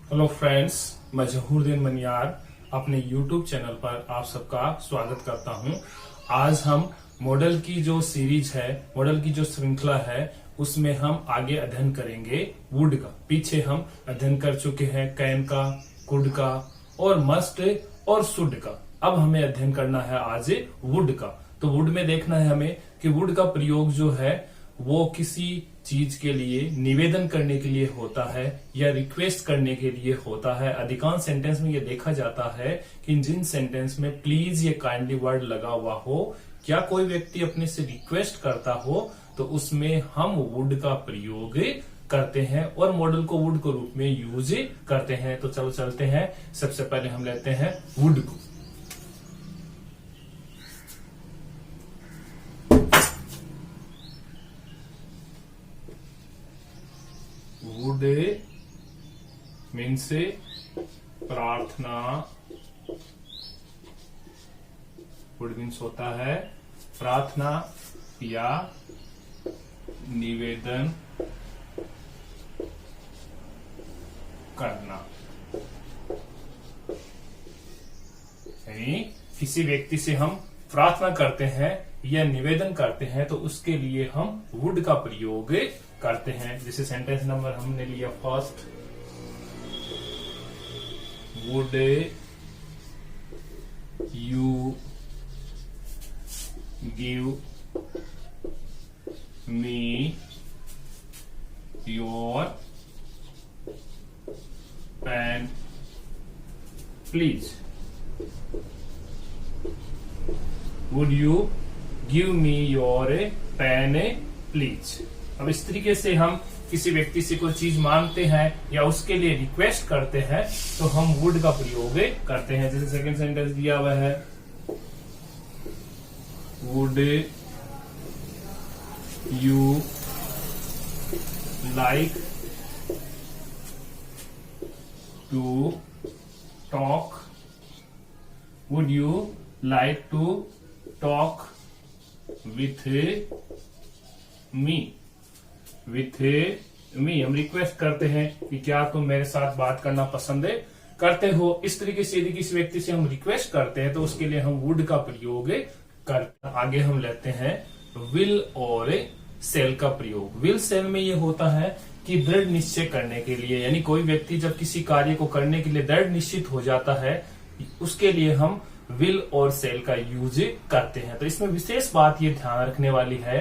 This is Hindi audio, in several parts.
हेलो फ्रेंड्स, मैं जहूरुद्दीन मनियार अपने YouTube चैनल पर आप सबका स्वागत करता हूं। आज हम मॉडल की जो सीरीज है, मॉडल की जो श्रृंखला है, उसमें हम आगे अध्ययन करेंगे वुड का। पीछे हम अध्ययन कर चुके हैं कैन का, कुड का और मस्ट और शुड का। अब हमें अध्ययन करना है आज वुड का। तो वुड में देखना है हमें कि वुड का प्रयोग जो है वो किसी चीज के लिए निवेदन करने के लिए होता है या रिक्वेस्ट करने के लिए होता है। अधिकांश सेंटेंस में ये देखा जाता है कि जिन सेंटेंस में प्लीज या काइंडली वर्ड लगा हुआ हो या कोई व्यक्ति अपने से रिक्वेस्ट करता हो तो उसमें हम वुड का प्रयोग करते हैं और मॉडल को वुड के रूप में यूज करते हैं। तो चलो चलते हैं। सबसे पहले हम लेते हैं वुड को। वुड मीन्स प्रार्थना। वुड मीन्स होता है प्रार्थना या निवेदन करना। यानी किसी व्यक्ति से हम प्रार्थना करते हैं या निवेदन करते हैं तो उसके लिए हम वुड का प्रयोग करते हैं। जैसे सेंटेंस नंबर हमने लिया first, would you give me your pen please. Would you give me your pen please. अब इस तरीके से हम किसी व्यक्ति से कोई चीज मांगते हैं या उसके लिए रिक्वेस्ट करते हैं तो हम वुड का प्रयोग करते हैं। जैसे सेकंड सेंटेंस दिया हुआ है, would you like to talk, would you like to talk with me. With me हम रिक्वेस्ट करते हैं कि क्या तुम मेरे साथ बात करना पसंद करते हो। इस तरीके से यदि किसी व्यक्ति से हम रिक्वेस्ट करते हैं तो उसके लिए हम वुड का प्रयोग करते हैं। आगे हम लेते हैं विल और सेल का प्रयोग। विल सेल में ये होता है कि दृढ़ निश्चय करने के लिए, यानी कोई व्यक्ति जब किसी कार्य को करने के लिए दृढ़ निश्चित हो जाता है उसके लिए हम विल और सेल का यूज करते हैं। तो इसमें विशेष बात ये ध्यान रखने वाली है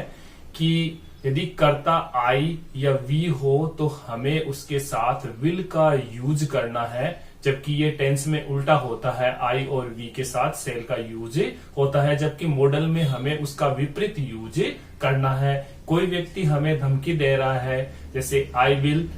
कि यदि कर्ता आई या वी हो तो हमें उसके साथ विल का यूज करना है, जबकि ये टेंस में उल्टा होता है, आई और वी के साथ सेल का यूज होता है, जबकि मॉडल में हमें उसका विपरीत यूज करना है। कोई व्यक्ति हमें धमकी दे रहा है, जैसे I will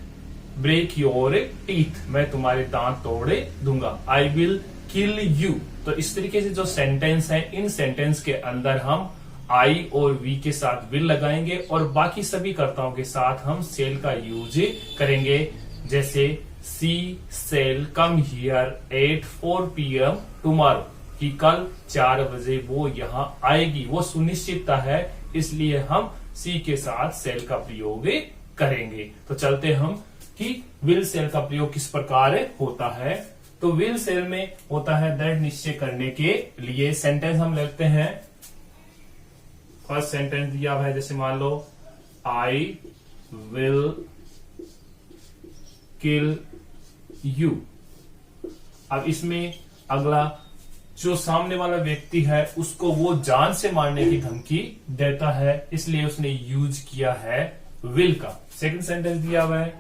break your teeth, मैं तुम्हारे दांत तोड़ दूंगा। I will kill you. तो इस तरीके से जो सेंटेंस है, इन सेंटेंस के अंदर हम आई और वी के साथ विल लगाएंगे और बाकी सभी कर्ताओं के साथ हम सेल का यूज करेंगे। जैसे she shall come here at 4 PM tomorrow, कि कल 4 बजे वो यहाँ आएगी। वो सुनिश्चितता है, इसलिए हम सी के साथ सेल का प्रयोग करेंगे। तो चलते हम कि विल सेल का प्रयोग किस प्रकार होता है। तो विल सेल में होता है दृढ़ निश्चय करने के लिए। सेंटेंस हम लेते हैं। फर्स्ट सेंटेंस दिया हुआ है, जैसे मान लो आई विल किल यू। अब इसमें अगला जो सामने वाला व्यक्ति है उसको वो जान से मारने की धमकी देता है, इसलिए उसने यूज किया है विल का। सेकंड सेंटेंस दिया हुआ है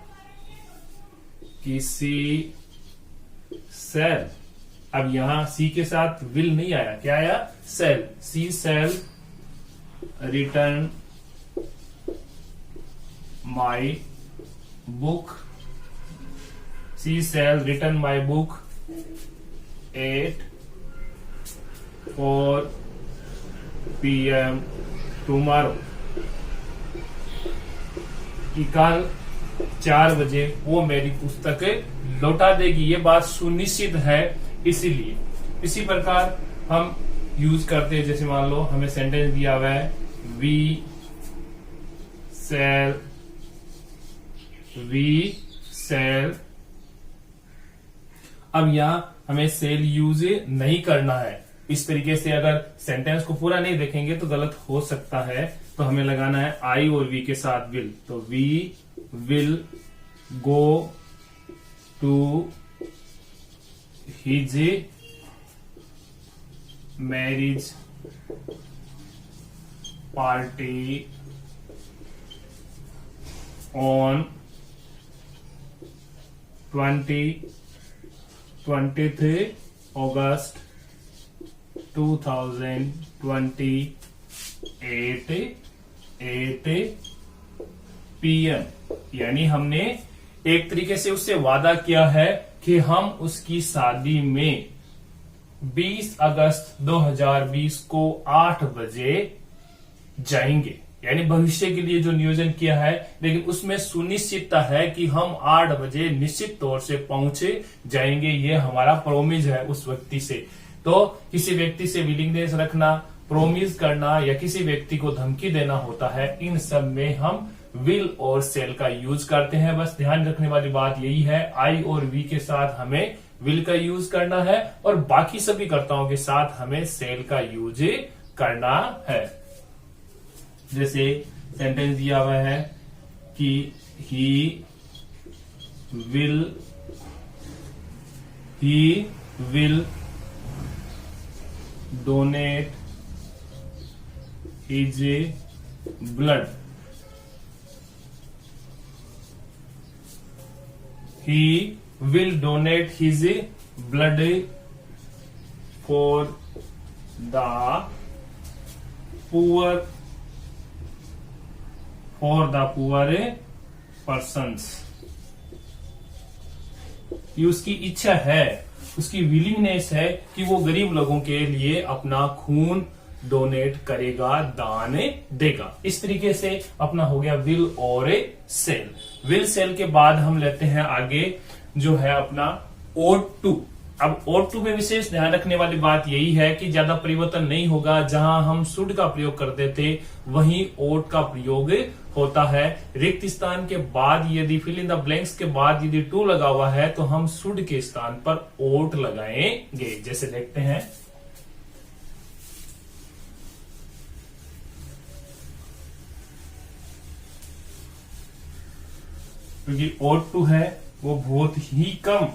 कि सी सेल। अब यहां सी के साथ विल नहीं आया, क्या आया? Shall. She cell return my book. At cell return my बुक एट 4 PM टुमारो, कि कल 4 बजे वो मेरी पुस्तक लौटा देगी। ये बात सुनिश्चित है, इसीलिए इसी प्रकार हम यूज करते हैं। जैसे मान लो हमें सेंटेंस दिया हुआ है, वी सेल अब यहाँ हमें सेल यूज नहीं करना है। इस तरीके से अगर सेंटेंस को पूरा नहीं देखेंगे तो गलत हो सकता है। तो हमें लगाना है आई और वी के साथ विल। तो we will go to his marriage party on 20th August 2028 8 PM। यानी हमने एक तरीके से उससे वादा किया है कि हम उसकी शादी में 20 अगस्त 2020 को 8 बजे जाएंगे। यानी भविष्य के लिए जो नियोजन किया है, लेकिन उसमें सुनिश्चितता है कि हम 8 बजे निश्चित तौर से पहुंचे जाएंगे। ये हमारा प्रोमिस है उस व्यक्ति से। तो किसी व्यक्ति से विलिंगनेस रखना, प्रोमिस करना या किसी व्यक्ति को धमकी देना होता है, इन सब में हम विल और सेल का यूज करते हैं। बस ध्यान रखने वाली बात यही है, आई और वी के साथ हमें विल का यूज करना है और बाकी सभी कर्ताओं के साथ हमें सेल का यूज करना है। जैसे सेंटेंस दिया हुआ है कि he will donate his blood. He will donate his blood for the poor persons। ये उसकी इच्छा है, उसकी विलिंगनेस है कि वो गरीब लोगों के लिए अपना खून डोनेट करेगा, दान देगा। इस तरीके से अपना हो गया विल और सेल। विल सेल के बाद हम लेते हैं आगे जो है अपना ought to। अब ought to में विशेष ध्यान रखने वाली बात यही है कि ज्यादा परिवर्तन नहीं होगा। जहां हम should का प्रयोग करते थे वहीं ought का प्रयोग होता है। रिक्त स्थान के बाद यदि फिल इन द ब्लैंक्स के बाद यदि to लगा हुआ है तो हम should के स्थान पर ought लगाएंगे। जैसे देखते हैं, क्योंकि ought to है वो बहुत ही कम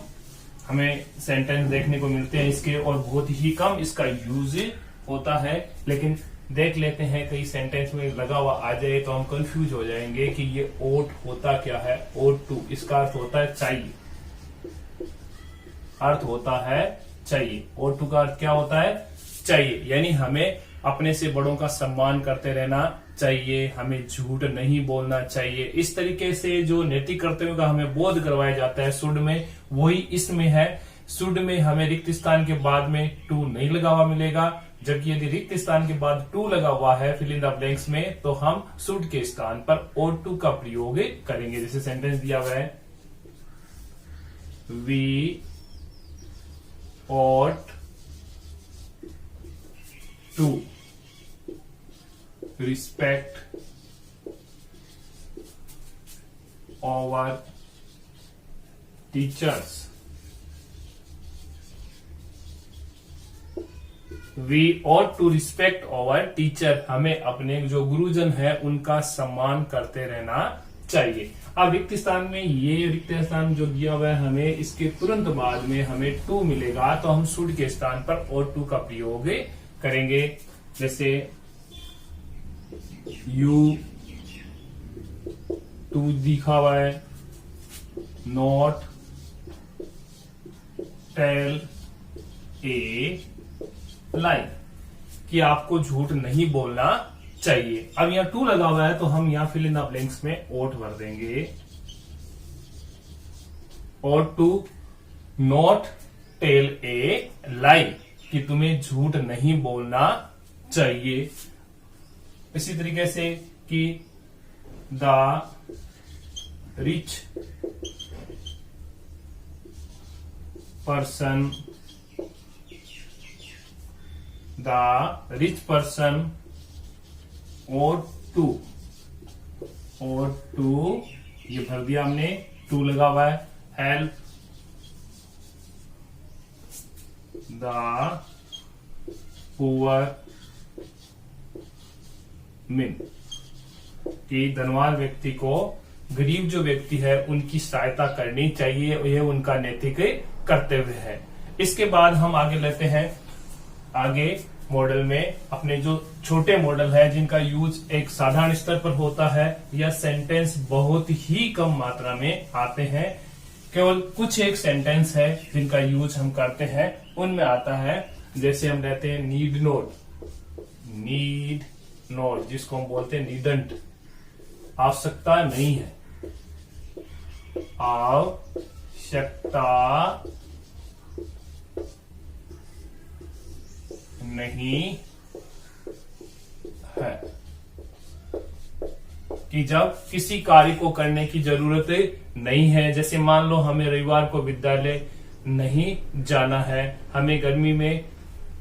हमें सेंटेंस देखने को मिलते हैं इसके, और बहुत ही कम इसका यूज होता है। लेकिन देख लेते हैं, कई सेंटेंस में लगा हुआ आ जाए तो हम कंफ्यूज हो जाएंगे कि ये ought होता क्या है। ought to इसका अर्थ होता है चाहिए, अर्थ होता है चाहिए। ought to का अर्थ क्या होता है? चाहिए। यानी हमें अपने से बड़ों का सम्मान करते रहना चाहिए, हमें झूठ नहीं बोलना चाहिए। इस तरीके से जो नैतिक कर्तव्यों का हमें बोध करवाया जाता है शुड में, वही इसमें है। शुड में हमें रिक्त स्थान के बाद में टू नहीं लगा हुआ मिलेगा, जबकि यदि रिक्त स्थान के बाद टू लगा हुआ है फिल इन द ब्लैंक्स में तो हम शुड के स्थान पर ought to का प्रयोग करेंगे। जैसे सेंटेंस दिया हुआ है, we ought to respect our teachers। We ought to respect our teacher। हमें अपने जो गुरुजन है उनका सम्मान करते रहना चाहिए। अब रिक्त स्थान में ये रिक्त स्थान जो दिया हुआ है हमें, इसके तुरंत बाद में हमें टू मिलेगा तो हम शुड के स्थान पर ought to का प्रयोग करेंगे। जैसे यू टू दिखा हुआ है, नॉट टेल ए लाई, कि आपको झूठ नहीं बोलना चाहिए। अब यहां टू लगा हुआ है तो हम यहां फिल इन द ब्लैंक्स में ought भर देंगे। ought to not tell a lie, कि तुम्हें झूठ नहीं बोलना चाहिए। इसी तरीके से कि the rich person ought to ये भर दिया हमने, टू लगा हुआ है, हेल्प द पुअर मैन, कि धनवान व्यक्ति को गरीब जो व्यक्ति है उनकी सहायता करनी चाहिए, यह उनका नैतिक कर्तव्य है। इसके बाद हम आगे लेते हैं, आगे मॉडल में अपने जो छोटे मॉडल है जिनका यूज एक साधारण स्तर पर होता है या सेंटेंस बहुत ही कम मात्रा में आते हैं, केवल कुछ एक सेंटेंस है जिनका यूज हम करते हैं, उनमें आता है। जैसे हम लेते हैं नीड नोट, नीड नोट जिसको हम बोलते हैं नीडंट, आवश्यकता नहीं है, आवश्यकता नहीं है, कि जब किसी कार्य को करने की जरूरत नहीं है, जैसे मान लो हमें रविवार को विद्यालय नहीं जाना है, हमें गर्मी में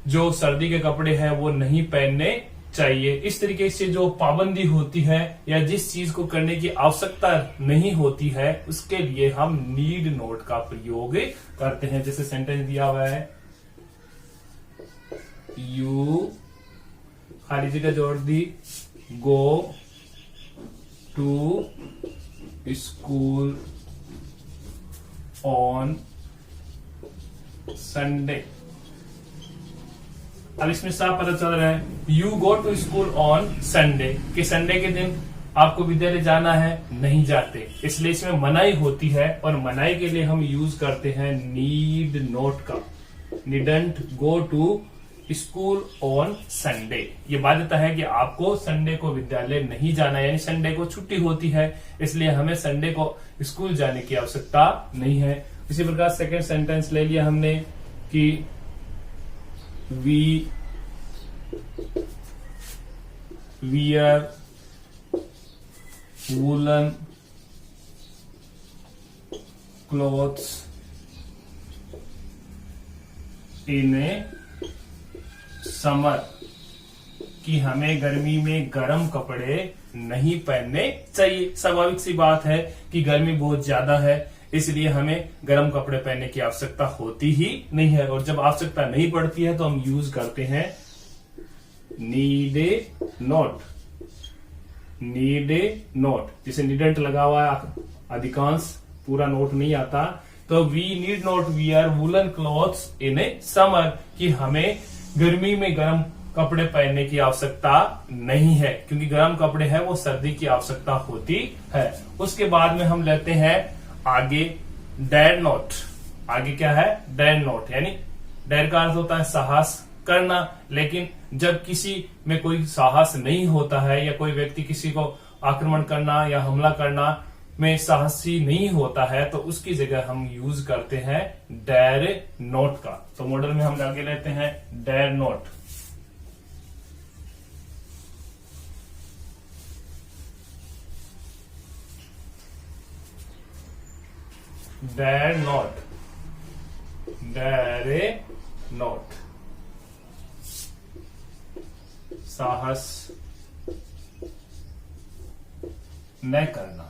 जो सर्दी के कपड़े हैं वो नहीं पहनने चाहिए, इस तरीके से जो पाबंदी होती है या जिस चीज को करने की आवश्यकता नहीं होती है उसके लिए हम नीड नोट का प्रयोग करते हैं। जैसे सेंटेंस दिया हुआ है, यू खाली जगह जोड़ दी, go to school on Sunday. अब इसमें साफ पता चल रहा है you go to school on Sunday, कि संडे के दिन आपको विद्यालय जाना है, नहीं जाते, इसलिए इसमें मनाही होती है और मनाही के लिए हम यूज करते हैं नीड नोट का, needn't go to school on Sunday. ये बाध्यता है कि आपको संडे को विद्यालय नहीं जाना, यानी संडे को छुट्टी होती है, इसलिए हमें संडे को स्कूल जाने की आवश्यकता नहीं है। इसी प्रकार सेकंड सेंटेंस ले लिया हमने कि we wear woolen clothes in a summer, कि हमें गर्मी में गर्म कपड़े नहीं पहनने चाहिए। स्वाभाविक सी बात है कि गर्मी बहुत ज्यादा है, इसलिए हमें गर्म कपड़े पहनने की आवश्यकता होती ही नहीं है, और जब आवश्यकता नहीं पड़ती है तो हम यूज करते हैं need a not, need a not. जैसे नीडेंट लगा हुआ है, अधिकांश पूरा नोट नहीं आता, तो we need not wear woollen clothes in a summer, कि हमें गर्मी में गर्म कपड़े पहनने की आवश्यकता नहीं है, क्योंकि गर्म कपड़े हैं वो सर्दी की आवश्यकता होती है। उसके बाद में हम लेते हैं आगे डेयर नोट। आगे क्या है? डेयर नोट, यानी डेयर का अर्थ होता है साहस करना, लेकिन जब किसी में कोई साहस नहीं होता है या कोई व्यक्ति किसी को आक्रमण करना या हमला करना में साहसी नहीं होता है तो उसकी जगह हम यूज करते हैं डेयर नोट का। तो मॉडल में हम आगे लेते हैं dare not. Dare not, dare not, साहस न करना,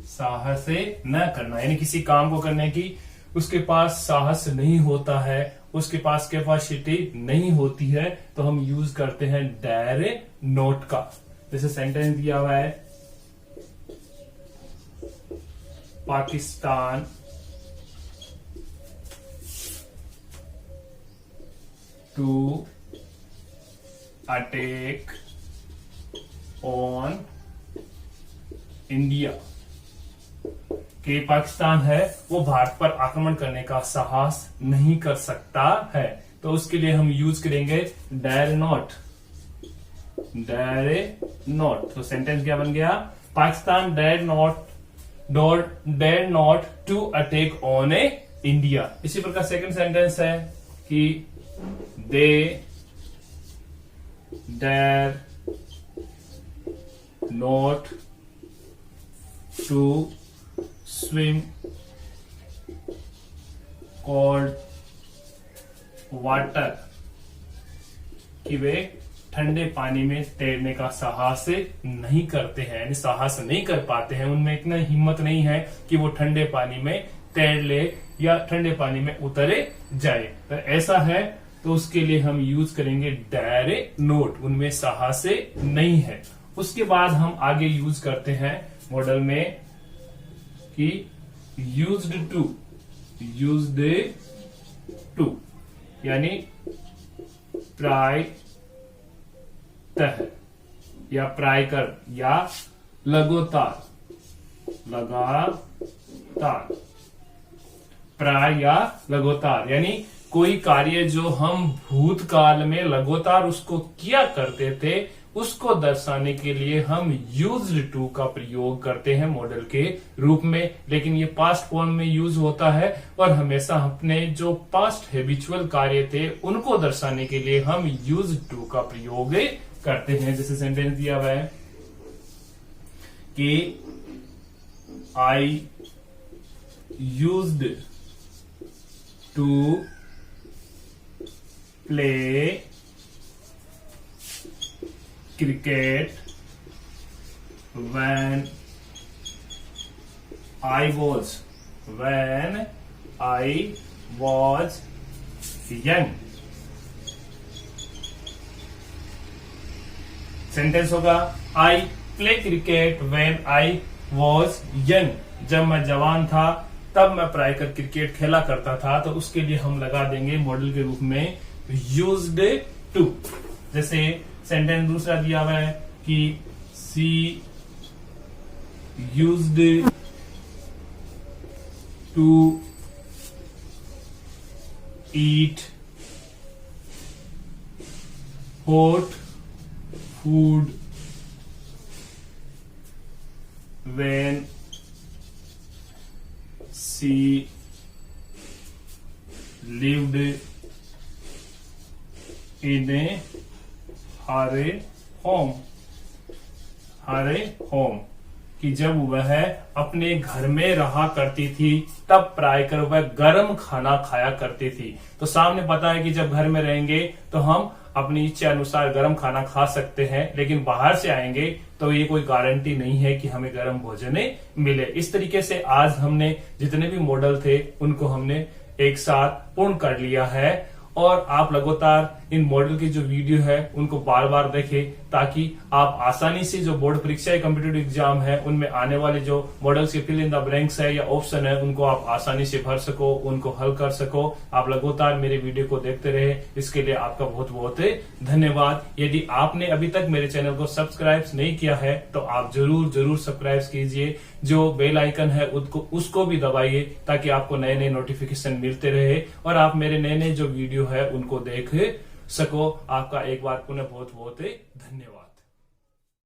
साहस न करना, यानी किसी काम को करने की उसके पास साहस नहीं होता है, उसके पास कैपेसिटी नहीं होती है, तो हम यूज करते हैं डेयर नॉट का। जैसे सेंटेंस दिया हुआ है, Pakistan to attack on India, कि पाकिस्तान है वो भारत पर आक्रमण करने का साहस नहीं कर सकता है, तो उसके लिए हम यूज करेंगे डेयर नॉट, डेयर नॉट। तो सेंटेंस क्या बन गया? Pakistan dare not to attack on a India. इसी प्रकार सेकंड सेंटेंस है कि they dare not to swim cold water, कि वे ठंडे पानी में तैरने का साहस नहीं करते हैं, यानी साहस नहीं कर पाते हैं, उनमें इतना हिम्मत नहीं है कि वो ठंडे पानी में तैर ले या ठंडे पानी में उतरे जाए। तो ऐसा है तो उसके लिए हम यूज करेंगे डायरेक्ट नोट, उनमें सहा से नहीं है। उसके बाद हम आगे यूज करते हैं मॉडल में कि यूज्ड टू यानी प्रायतः या प्रायकर या लगातार प्राय या लगातार, यानी कोई कार्य जो हम भूतकाल में लगातार उसको किया करते थे उसको दर्शाने के लिए हम यूज्ड टू का प्रयोग करते हैं मॉडल के रूप में। लेकिन ये पास्ट फॉर्म में यूज होता है और हमेशा अपने जो पास्ट हैबिचुअल कार्य थे उनको दर्शाने के लिए हम यूज्ड टू का प्रयोग करते हैं। जैसे सेंटेंस दिया हुआ है कि I used to play cricket when I was young। Sentence होगा I play cricket when I was young, जब मैं जवान था तब मैं प्रायकर क्रिकेट खेला करता था। तो उसके लिए हम लगा देंगे मॉडल के रूप में यूज्ड टू। जैसे सेंटेंस दूसरा दिया हुआ है कि she used to eat hot food when she lived in a hare home, कि जब वह अपने घर में रहा करती थी तब प्रायकर वह गर्म खाना खाया करती थी। तो सामने पता है कि जब घर में रहेंगे तो हम अपनी इच्छा अनुसार गर्म खाना खा सकते हैं, लेकिन बाहर से आएंगे तो ये कोई गारंटी नहीं है कि हमें गर्म भोजन मिले। इस तरीके से आज हमने जितने भी मॉडल थे उनको हमने एक साथ पूर्ण कर लिया है। और आप लगातार इन मॉडल की जो वीडियो है उनको बार बार देखें ताकि आप आसानी से जो बोर्ड परीक्षा या कॉम्पिटिटिव एग्जाम है उनमें आने वाले जो मॉडल्स के फिल इन द ब्लैंक्स है या ऑप्शन है उनको आप आसानी से भर सको, उनको हल कर सको। आप लगातार मेरे वीडियो को देखते रहे, इसके लिए आपका बहुत बहुत धन्यवाद। यदि आपने अभी तक मेरे चैनल को सब्सक्राइब नहीं किया है तो आप जरूर सब्सक्राइब कीजिए। जो बेल आइकन है उसको भी दबाइए ताकि आपको नए नए नोटिफिकेशन मिलते रहे और आप मेरे नए नए जो वीडियो है उनको देख सको। आपका एक बार पुनः बहुत बहुत धन्यवाद।